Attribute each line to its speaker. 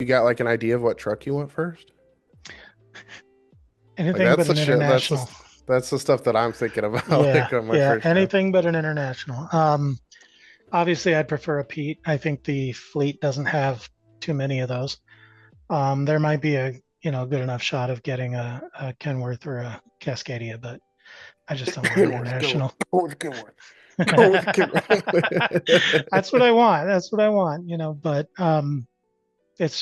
Speaker 1: got like an idea of what truck you want first? Like
Speaker 2: Anything
Speaker 1: that's
Speaker 2: but
Speaker 1: the
Speaker 2: an
Speaker 1: shit.
Speaker 2: international.
Speaker 1: That's the stuff that I'm thinking about
Speaker 2: Yeah,
Speaker 1: like on my
Speaker 2: yeah,
Speaker 1: first car.
Speaker 2: anything but an international. Obviously, I'd prefer a Pete. I think the fleet doesn't have too many of those. There might be a good enough shot of getting a Kenworth or a Cascadia, but I just don't want an
Speaker 1: Kenworth,
Speaker 2: international.
Speaker 1: go with Kenworth. Go with
Speaker 2: That's
Speaker 1: Kenworth.
Speaker 2: what I want. That's what I want. But it's